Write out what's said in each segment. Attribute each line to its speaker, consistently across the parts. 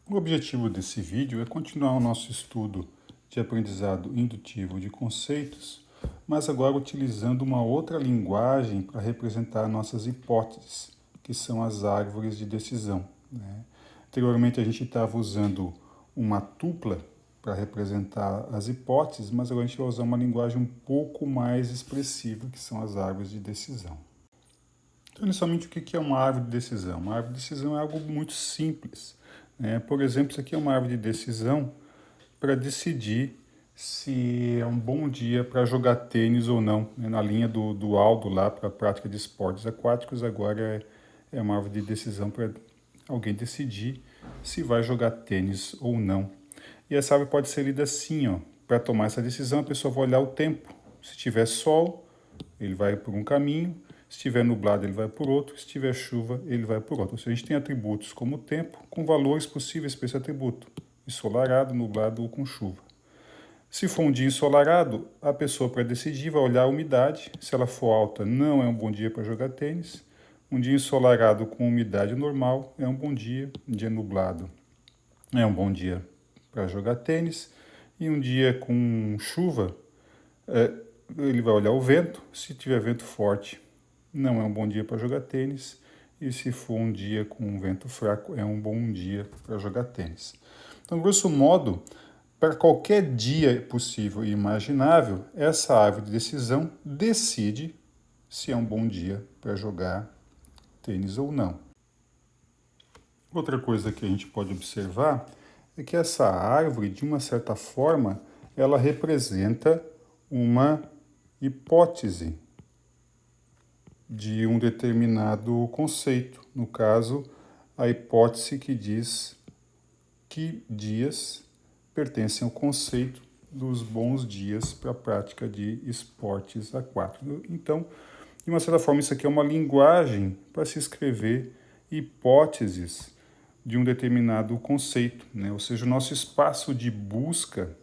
Speaker 1: O objetivo desse vídeo é continuar o nosso estudo de aprendizado indutivo de conceitos, mas agora utilizando uma outra linguagem para representar nossas hipóteses, que são as árvores de decisão, né? Anteriormente a gente estava usando uma tupla para representar as hipóteses, mas agora a gente vai usar uma linguagem um pouco mais expressiva, que são as árvores de decisão. Então, inicialmente, o que é uma árvore de decisão? Uma árvore de decisão é algo muito simples, né? Por exemplo, isso aqui é uma árvore de decisão para decidir se é um bom dia para jogar tênis ou não, né? Na linha do Aldo lá para a prática de esportes aquáticos, agora é uma árvore de decisão para alguém decidir se vai jogar tênis ou não. E essa árvore pode ser lida assim, ó. Para tomar essa decisão, a pessoa vai olhar o tempo. Se tiver sol, ele vai por um caminho. Se estiver nublado, ele vai por outro. Se tiver chuva, ele vai por outro. Ou seja, a gente tem atributos como o tempo, com valores possíveis para esse atributo. Ensolarado, nublado ou com chuva. Se for um dia ensolarado, a pessoa para decidir vai olhar a umidade. Se ela for alta, não é um bom dia para jogar tênis. Um dia ensolarado com umidade normal é um bom dia. Um dia nublado é um bom dia para jogar tênis. E um dia com chuva, ele vai olhar o vento. Se tiver vento forte, não é um bom dia para jogar tênis. E se for um dia com um vento fraco, é um bom dia para jogar tênis. Então, grosso modo, para qualquer dia possível e imaginável, essa árvore de decisão decide se é um bom dia para jogar tênis ou não. Outra coisa que a gente pode observar é que essa árvore, de uma certa forma, ela representa uma hipótese de um determinado conceito. No caso, a hipótese que diz que dias pertencem ao conceito dos bons dias para a prática de esportes aquáticos. Então, de uma certa forma, isso aqui é uma linguagem para se escrever hipóteses de um determinado conceito, né? Ou seja, o nosso espaço de busca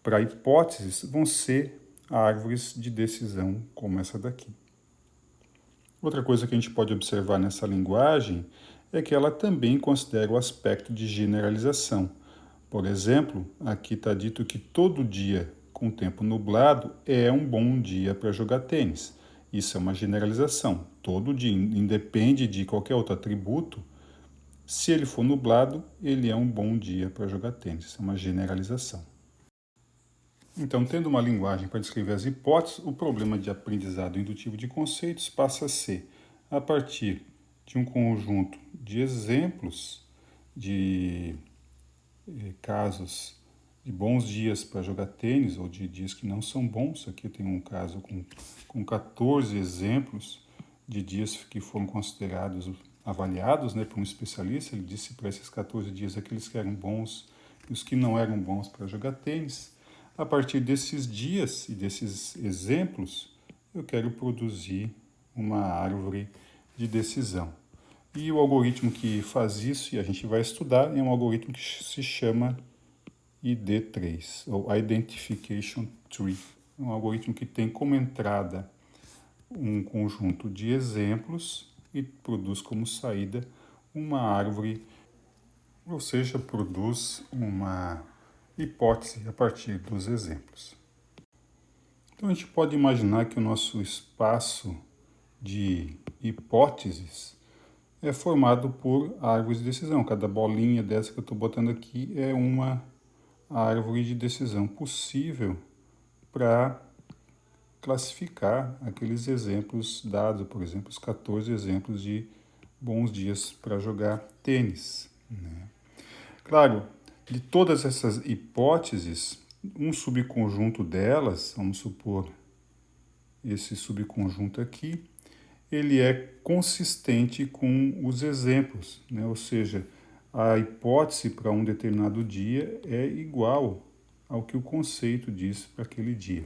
Speaker 1: para hipóteses vão ser árvores de decisão como essa daqui. Outra coisa que a gente pode observar nessa linguagem é que ela também considera o aspecto de generalização. Por exemplo, aqui está dito que todo dia com tempo nublado é um bom dia para jogar tênis. Isso é uma generalização. Todo dia, independe de qualquer outro atributo, se ele for nublado, ele é um bom dia para jogar tênis. Isso é uma generalização. Então, tendo uma linguagem para descrever as hipóteses, o problema de aprendizado indutivo de conceitos passa a ser, a partir de um conjunto de exemplos de casos de bons dias para jogar tênis ou de dias que não são bons. Aqui tem um caso com 14 exemplos de dias que foram considerados avaliados, né, por um especialista. Ele disse para esses 14 dias aqueles que eram bons e os que não eram bons para jogar tênis. A partir desses dias e desses exemplos, eu quero produzir uma árvore de decisão. E o algoritmo que faz isso, e a gente vai estudar, é um algoritmo que se chama ID3, ou Identification Tree. É um algoritmo que tem como entrada um conjunto de exemplos e produz como saída uma árvore, ou seja, produz uma hipótese a partir dos exemplos. Então a gente pode imaginar que o nosso espaço de hipóteses é formado por árvores de decisão. Cada bolinha dessa que eu estou botando aqui é uma árvore de decisão possível para classificar aqueles exemplos dados, por exemplo, os 14 exemplos de bons dias para jogar tênis, né? Claro, de todas essas hipóteses, um subconjunto delas, vamos supor esse subconjunto aqui, ele é consistente com os exemplos, né? Ou seja, a hipótese para um determinado dia é igual ao que o conceito diz para aquele dia,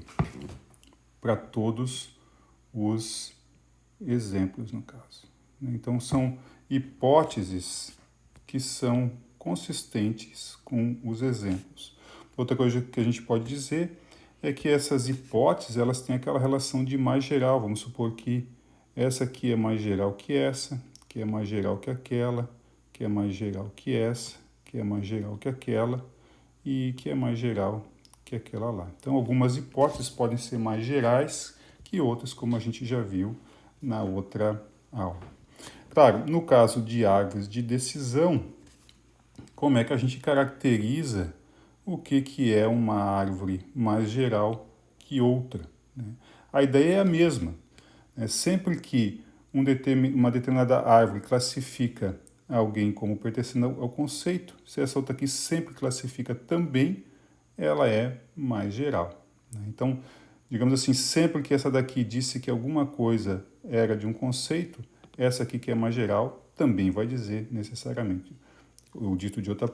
Speaker 1: para todos os exemplos, no caso. Então, são hipóteses que são consistentes com os exemplos. Outra coisa que a gente pode dizer é que essas hipóteses elas têm aquela relação de mais geral. Vamos supor que essa aqui é mais geral que essa, que é mais geral que aquela, que é mais geral que essa, que que é mais geral que aquela e que é mais geral que aquela lá. Então, algumas hipóteses podem ser mais gerais que outras, como a gente já viu na outra aula. Claro, no caso de árvores de decisão, como é que a gente caracteriza o que é uma árvore mais geral que outra, né? A ideia é a mesma, né? Sempre que uma determinada árvore classifica alguém como pertencendo ao conceito, se essa outra aqui sempre classifica também, ela é mais geral, né? Então, digamos assim, sempre que essa daqui disse que alguma coisa era de um conceito, essa aqui que é mais geral também vai dizer necessariamente. Ou dito de outra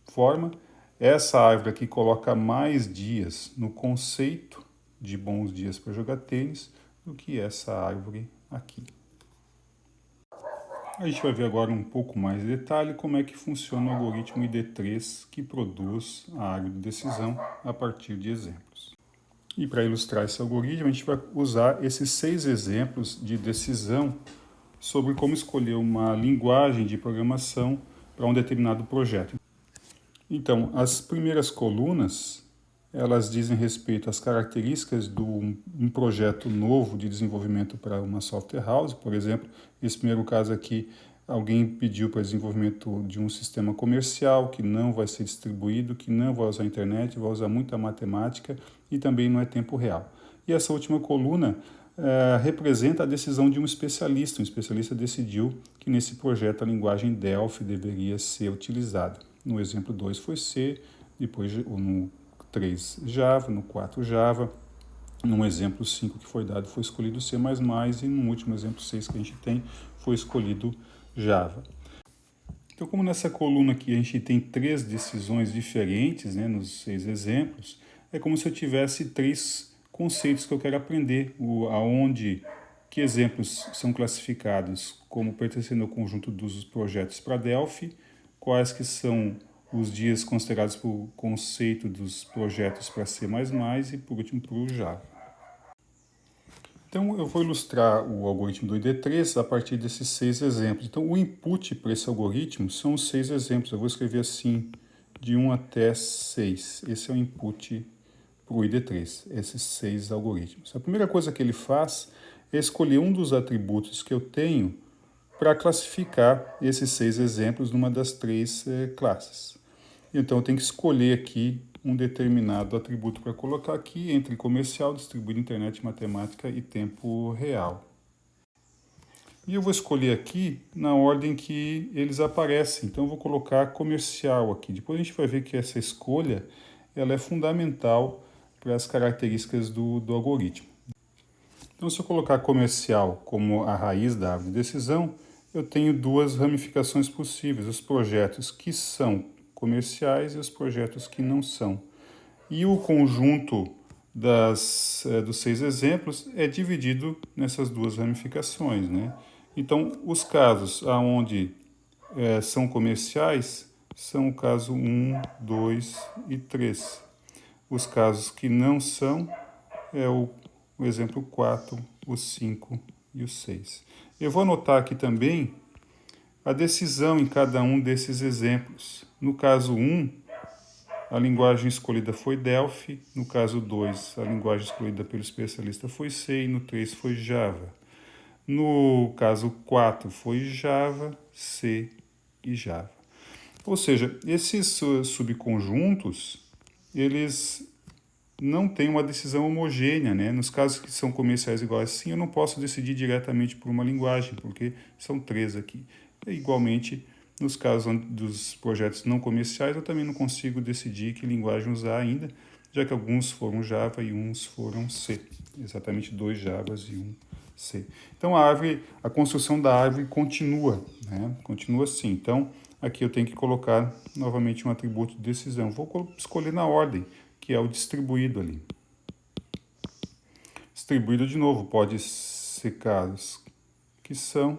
Speaker 1: forma, essa árvore aqui coloca mais dias no conceito de bons dias para jogar tênis do que essa árvore aqui. A gente vai ver agora um pouco mais de detalhe como é que funciona o algoritmo ID3 que produz a árvore de decisão a partir de exemplos. E para ilustrar esse algoritmo, a gente vai usar esses 6 exemplos de decisão sobre como escolher uma linguagem de programação para um determinado projeto. Então, as primeiras colunas, elas dizem respeito às características de um projeto novo de desenvolvimento para uma software house. Por exemplo, esse primeiro caso aqui, alguém pediu para desenvolvimento de um sistema comercial que não vai ser distribuído, que não vai usar a internet, vai usar muita matemática e também não é tempo real. E essa última coluna representa a decisão de um especialista. Um especialista decidiu que nesse projeto a linguagem Delphi deveria ser utilizada. No exemplo 2 foi C, depois no 3 Java, no 4 Java, no exemplo 5 que foi dado foi escolhido C++, e no último exemplo 6 que a gente tem foi escolhido Java. Então, como nessa coluna aqui a gente tem 3 decisões diferentes, né, nos 6 exemplos, é como se eu tivesse 3 conceitos que eu quero aprender, que exemplos são classificados como pertencendo ao conjunto dos projetos para Delphi, quais que são os dias considerados por conceito dos projetos para C++ e, por último, para o Java. Então, eu vou ilustrar o algoritmo do ID3 a partir desses 6 exemplos. Então, o input para esse algoritmo são os 6 exemplos. Eu vou escrever assim, de 1 até 6. Esse é o input para o ID3, esses 6 algoritmos. A primeira coisa que ele faz é escolher um dos atributos que eu tenho para classificar esses 6 exemplos numa das 3 classes. Então, eu tenho que escolher aqui um determinado atributo para colocar aqui entre comercial, distribuído, internet, matemática e tempo real. E eu vou escolher aqui na ordem que eles aparecem. Então, eu vou colocar comercial aqui. Depois a gente vai ver que essa escolha ela é fundamental para as características do algoritmo. Então, se eu colocar comercial como a raiz da árvore de decisão, eu tenho 2 ramificações possíveis, os projetos que são comerciais e os projetos que não são. E o conjunto dos 6 exemplos é dividido nessas 2 ramificações, né? Então, os casos onde são comerciais são o caso 1, 2 e 3. Os casos que não são é o exemplo 4, o 5 e o 6. Eu vou anotar aqui também a decisão em cada um desses exemplos. No caso 1, a linguagem escolhida foi Delphi. No caso 2, a linguagem escolhida pelo especialista foi C. E no 3 foi Java. No caso 4, foi Java, C e Java. Ou seja, esses subconjuntos, eles não têm uma decisão homogênea, né? Nos casos que são comerciais iguais assim, eu não posso decidir diretamente por uma linguagem, porque são 3 aqui. E, igualmente, nos casos dos projetos não comerciais, eu também não consigo decidir que linguagem usar ainda, já que alguns foram Java e uns foram C. Exatamente 2 Javas e 1 C. Então, a construção da árvore continua, né? Continua assim. Então, aqui eu tenho que colocar novamente um atributo de decisão. Vou escolher na ordem, que é o distribuído ali. Distribuído, de novo, pode ser casos que são,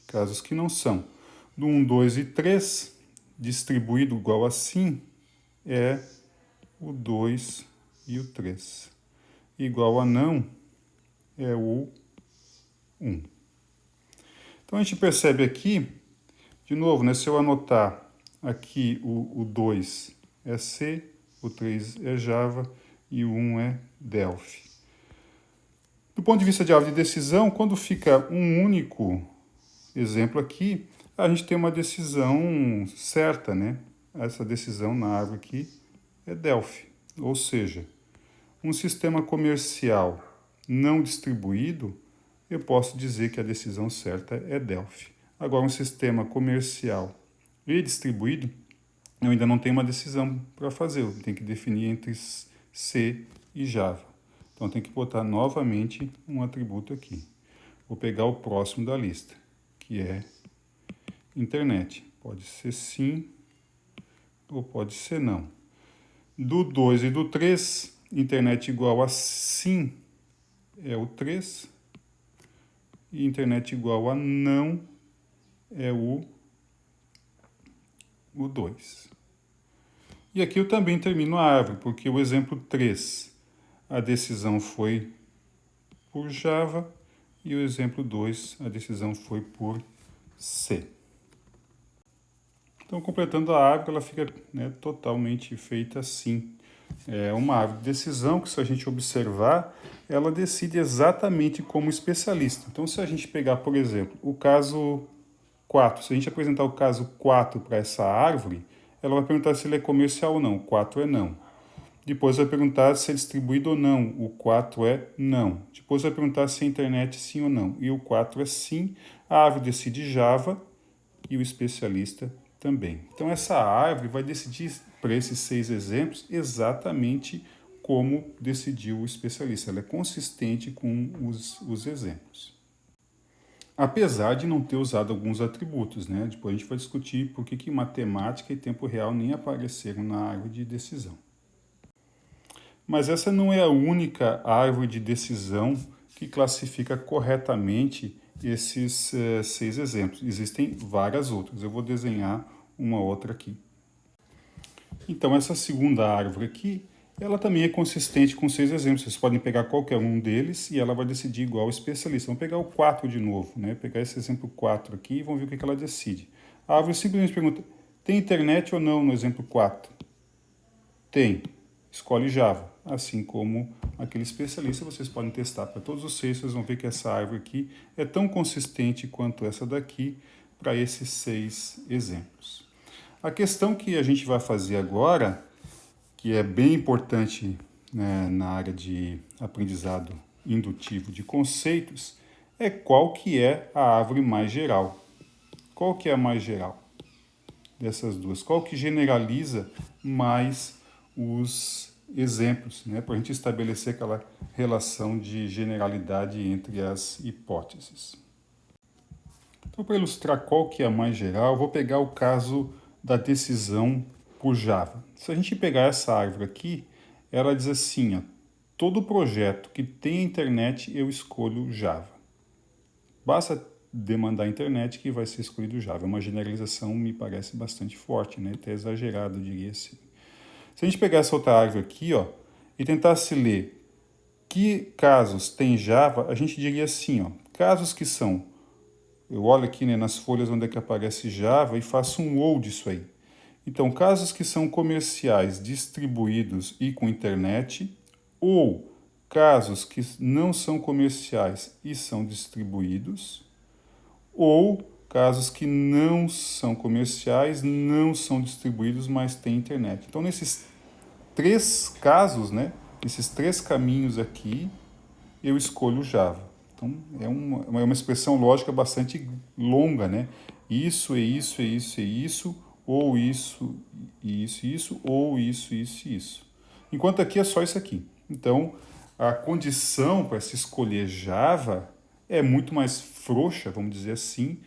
Speaker 1: casos que não são. Do 1, 2 e 3, distribuído igual assim, é o 2 e o 3. Igual a não é o 1. Então, a gente percebe aqui, de novo, né, se eu anotar aqui o 2 é C, o 3 é Java e o 1 é Delphi. Do ponto de vista de árvore de decisão, quando fica um único exemplo aqui, a gente tem uma decisão certa, né? Essa decisão na árvore aqui é Delphi, ou seja, um sistema comercial não distribuído, eu posso dizer que a decisão certa é Delphi. Agora, um sistema comercial e distribuído, eu ainda não tenho uma decisão para fazer, eu tenho que definir entre C e Java. Então, eu tenho que botar novamente um atributo aqui. Vou pegar o próximo da lista, que é internet. Pode ser sim ou pode ser não. Do 2 e do 3, internet igual a sim é o 3 e internet igual a não é o 2. E aqui eu também termino a árvore, porque o exemplo 3, a decisão foi por Java e o exemplo 2, a decisão foi por C. Então, completando a árvore, ela fica, né, totalmente feita assim. É uma árvore de decisão que, se a gente observar, ela decide exatamente como especialista. Então, se a gente pegar, por exemplo, o caso 4, se a gente apresentar o caso 4 para essa árvore, ela vai perguntar se ele é comercial ou não. O 4 é não. Depois vai perguntar se é distribuído ou não. O 4 é não. Depois vai perguntar se é internet sim ou não. E o 4 é sim. A árvore decide Java e o especialista também. Então, essa árvore vai decidir, para esses 6 exemplos, exatamente como decidiu o especialista. Ela é consistente com os exemplos. Apesar de não ter usado alguns atributos, né? Depois a gente vai discutir por que matemática e tempo real nem apareceram na árvore de decisão. Mas essa não é a única árvore de decisão que classifica corretamente esses 6 exemplos. Existem várias outras. Eu vou desenhar uma outra aqui. Então, essa segunda árvore aqui, ela também é consistente com 6 exemplos. Vocês podem pegar qualquer um deles e ela vai decidir igual o especialista. Vamos pegar o 4 de novo, né? Pegar esse exemplo 4 aqui e vamos ver o que ela decide. A árvore simplesmente pergunta, tem internet ou não no exemplo 4? Tem. Escolhe Java. Assim como aquele especialista, vocês podem testar para todos os 6, vocês vão ver que essa árvore aqui é tão consistente quanto essa daqui para esses 6 exemplos. A questão que a gente vai fazer agora, que é bem importante, né, na área de aprendizado indutivo de conceitos, é qual que é a árvore mais geral. Qual que é a mais geral dessas duas? Qual que generaliza mais os exemplos, né, para a gente estabelecer aquela relação de generalidade entre as hipóteses. Então, para ilustrar qual que é a mais geral, eu vou pegar o caso da decisão por Java. Se a gente pegar essa árvore aqui, ela diz assim, ó, todo projeto que tem internet eu escolho Java. Basta demandar internet que vai ser escolhido Java. É uma generalização, me parece bastante forte, né? Até exagerado, eu diria assim. Se a gente pegar essa outra árvore aqui, ó, e tentasse ler que casos tem Java, a gente diria assim, ó, casos que são, eu olho aqui, né, nas folhas onde é que aparece Java e faço um ou disso aí. Então, casos que são comerciais, distribuídos e com internet, ou casos que não são comerciais e são distribuídos, ou casos que não são comerciais, não são distribuídos, mas têm internet. Então, nesses 3 casos, né, nesses 3 caminhos aqui, eu escolho Java. Então, é uma expressão lógica bastante longa, né? Isso, é isso, é isso, é isso, ou isso, isso, isso, ou isso, isso, isso. Enquanto aqui é só isso aqui. Então, a condição para se escolher Java é muito mais frouxa, vamos dizer assim,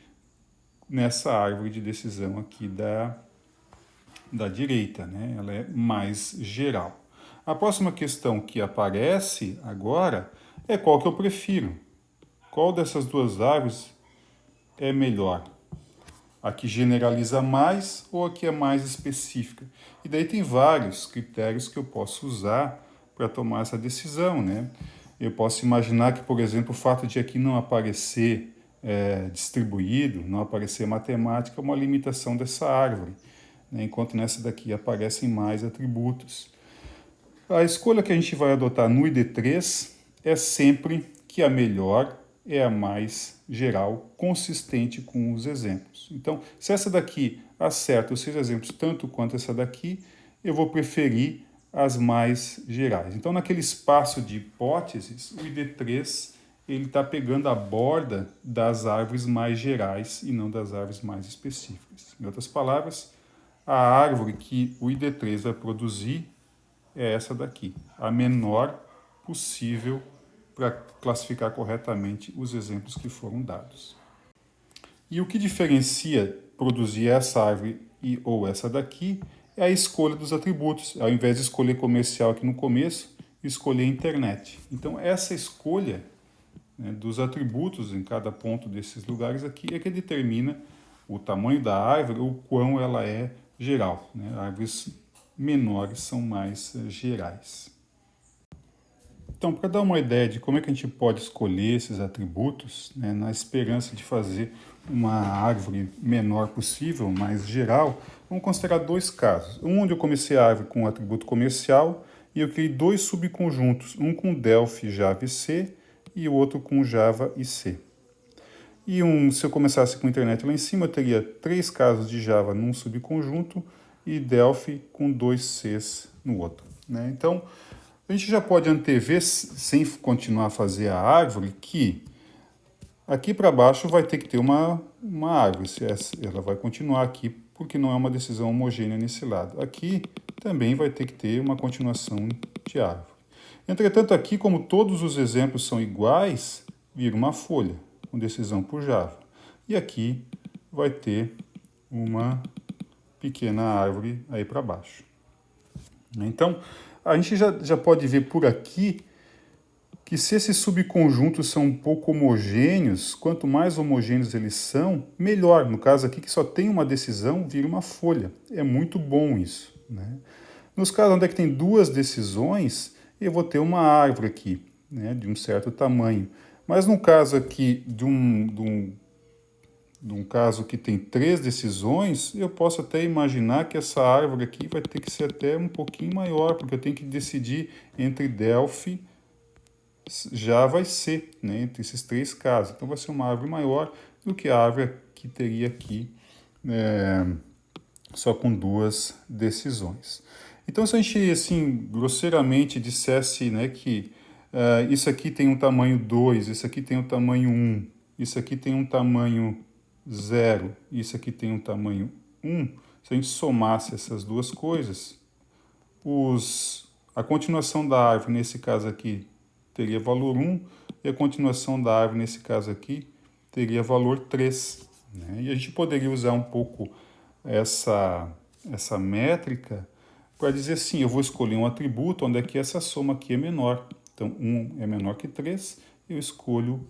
Speaker 1: nessa árvore de decisão aqui da direita, né? Ela é mais geral. A próxima questão que aparece agora é qual que eu prefiro. Qual dessas duas árvores é melhor? A que generaliza mais ou a que é mais específica? E daí tem vários critérios que eu posso usar para tomar essa decisão, né? Eu posso imaginar que, por exemplo, o fato de aqui não aparecer distribuído, não aparecer matemática, é uma limitação dessa árvore. né? Enquanto nessa daqui aparecem mais atributos. A escolha que a gente vai adotar no ID3 é sempre que a melhor é a mais geral, consistente com os exemplos. Então, se essa daqui acerta os 6 exemplos tanto quanto essa daqui, eu vou preferir as mais gerais. Então, naquele espaço de hipóteses, o ID3 ele está pegando a borda das árvores mais gerais e não das árvores mais específicas. Em outras palavras, a árvore que o ID3 vai produzir é essa daqui, a menor possível para classificar corretamente os exemplos que foram dados. E o que diferencia produzir essa árvore ou essa daqui é a escolha dos atributos. Ao invés de escolher comercial aqui no começo, escolher internet. Então, essa escolha, né, dos atributos em cada ponto desses lugares aqui é que determina o tamanho da árvore ou quão ela é geral, né? Árvores menores são mais gerais. Então, para dar uma ideia de como é que a gente pode escolher esses atributos, né, na esperança de fazer uma árvore menor possível, mais geral, vamos considerar 2 casos. Um onde eu comecei a árvore com o atributo comercial e eu criei 2 subconjuntos, um com Delphi, Java e C e o outro com Java e C. E se eu começasse com internet lá em cima, eu teria 3 casos de Java num subconjunto e Delphi com 2 Cs no outro, né? Então, a gente já pode antever, sem continuar a fazer a árvore, que aqui para baixo vai ter que ter uma árvore. Ela vai continuar aqui, porque não é uma decisão homogênea nesse lado. Aqui também vai ter que ter uma continuação de árvore. Entretanto, aqui, como todos os exemplos são iguais, vira uma folha, com decisão por Java. E aqui vai ter uma pequena árvore aí para baixo. Então, a gente já pode ver por aqui que se esses subconjuntos são um pouco homogêneos, quanto mais homogêneos eles são, melhor. No caso aqui, que só tem uma decisão, vira uma folha. É muito bom isso, né? Nos casos onde é que tem 2 decisões, eu vou ter uma árvore aqui, né, de um certo tamanho. Mas no caso aqui de um caso que tem 3 decisões, eu posso até imaginar que essa árvore aqui vai ter que ser até um pouquinho maior, porque eu tenho que decidir entre Delphi, Java e C, né, entre esses 3 casos. Então vai ser uma árvore maior do que a árvore que teria aqui só com 2 decisões. Então, se a gente, assim, grosseiramente dissesse, né, que isso aqui tem um tamanho 2, isso aqui tem um tamanho 1, isso aqui tem um tamanho 0, isso aqui tem um tamanho 1, se a gente somasse essas duas coisas, a continuação da árvore, nesse caso aqui, teria valor 1, e a continuação da árvore, nesse caso aqui, teria valor 3. Né? E a gente poderia usar um pouco essa métrica para dizer assim, eu vou escolher um atributo onde é que essa soma aqui é menor. Então, 1 é menor que 3, eu escolho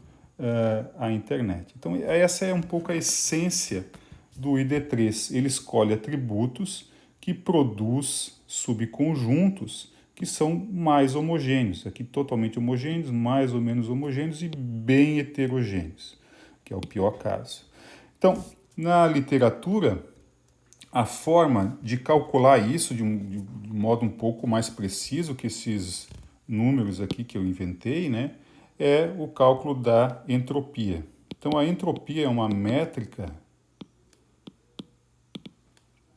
Speaker 1: a internet. Então, essa é um pouco a essência do ID3. Ele escolhe atributos que produz subconjuntos que são mais homogêneos. Aqui totalmente homogêneos, mais ou menos homogêneos e bem heterogêneos, que é o pior caso. Então, na literatura, a forma de calcular isso de um modo um pouco mais preciso que esses números aqui que eu inventei, né, é o cálculo da entropia. Então, a entropia é uma métrica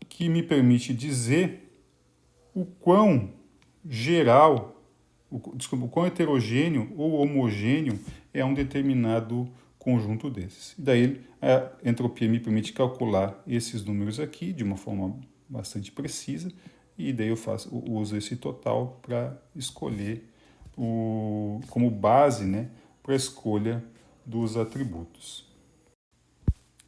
Speaker 1: que me permite dizer o quão geral, o quão heterogêneo ou homogêneo é um determinado conjunto desses. E daí a entropia me permite calcular esses números aqui de uma forma bastante precisa e daí eu uso esse total para escolher como base, né, para a escolha dos atributos.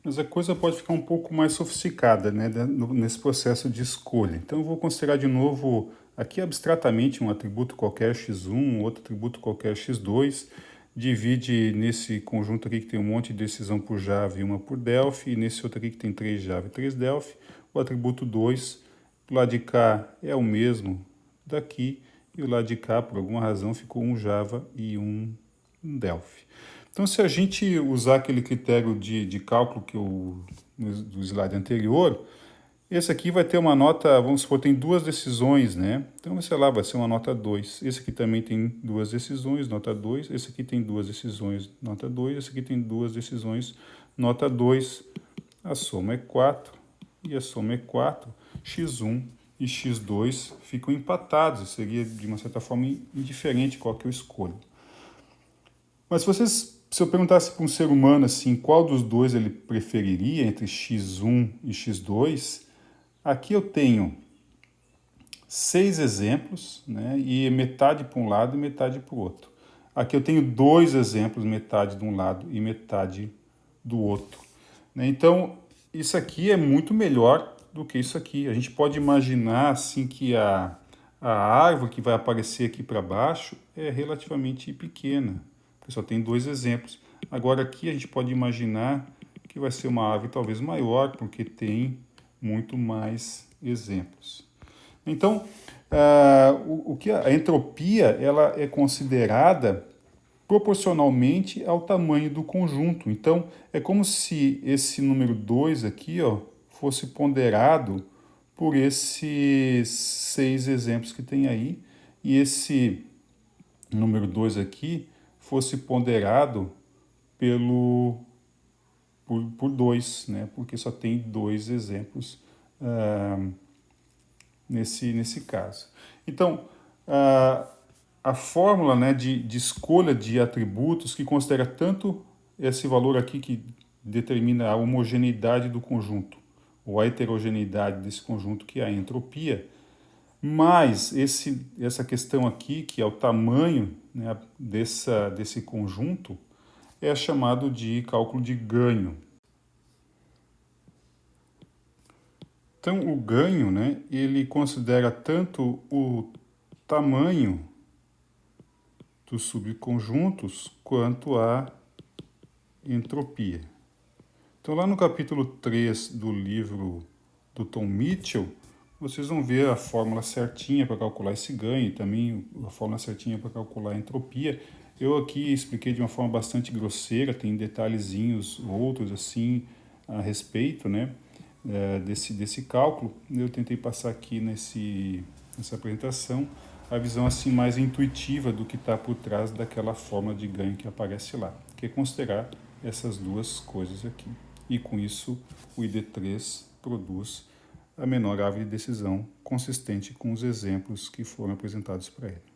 Speaker 1: Mas a coisa pode ficar um pouco mais sofisticada, né, nesse processo de escolha. Então eu vou considerar de novo aqui abstratamente um atributo qualquer x1, outro atributo qualquer x2, divide nesse conjunto aqui que tem um monte de decisão por Java e uma por Delphi, e nesse outro aqui que tem 3 Java e 3 Delphi, o atributo 2, do lado de cá é o mesmo daqui, e o lado de cá, por alguma razão, ficou um Java e um Delphi. Então, se a gente usar aquele critério de cálculo do slide anterior, Esse aqui vai ter uma nota, vamos supor, tem duas decisões, né? Então, sei lá, vai ser uma nota 2. Esse aqui também tem duas decisões, nota 2. Esse aqui tem duas decisões, nota 2. Esse aqui tem duas decisões, nota 2. A soma é 4 e a soma é 4. x1 e x2 ficam empatados. Seria, de uma certa forma, indiferente qual que eu escolho. Mas se eu perguntasse para um ser humano assim, qual dos dois ele preferiria entre x1 e x2, aqui eu tenho 6 exemplos, né, e metade para um lado e metade para o outro. Aqui eu tenho 2 exemplos, metade de um lado e metade do outro. Né? Então, isso aqui é muito melhor do que isso aqui. A gente pode imaginar assim que a árvore que vai aparecer aqui para baixo é relativamente pequena, porque só tem 2 exemplos. Agora aqui a gente pode imaginar que vai ser uma árvore talvez maior, porque tem muito mais exemplos. Então, o que a entropia ela é considerada proporcionalmente ao tamanho do conjunto. Então, é como se esse número 2 aqui, ó, fosse ponderado por esses 6 exemplos que tem aí, e esse número 2 aqui fosse ponderado por 2, né? Porque só tem 2 exemplos nesse caso. Então, a fórmula, né, de escolha de atributos que considera tanto esse valor aqui que determina a homogeneidade do conjunto, ou a heterogeneidade desse conjunto, que é a entropia, mais essa questão aqui, que é o tamanho, né, desse conjunto, é chamado de cálculo de ganho. Então, o ganho, né, ele considera tanto o tamanho dos subconjuntos quanto a entropia. Então, lá no capítulo 3 do livro do Tom Mitchell, vocês vão ver a fórmula certinha para calcular esse ganho, e também a fórmula certinha para calcular a entropia. Eu aqui expliquei de uma forma bastante grosseira, tem detalhezinhos outros assim a respeito, né, desse cálculo. Eu tentei passar aqui nessa apresentação a visão assim mais intuitiva do que está por trás daquela forma de ganho que aparece lá, que é considerar essas duas coisas aqui. E com isso o ID3 produz a menor árvore de decisão consistente com os exemplos que foram apresentados para ele.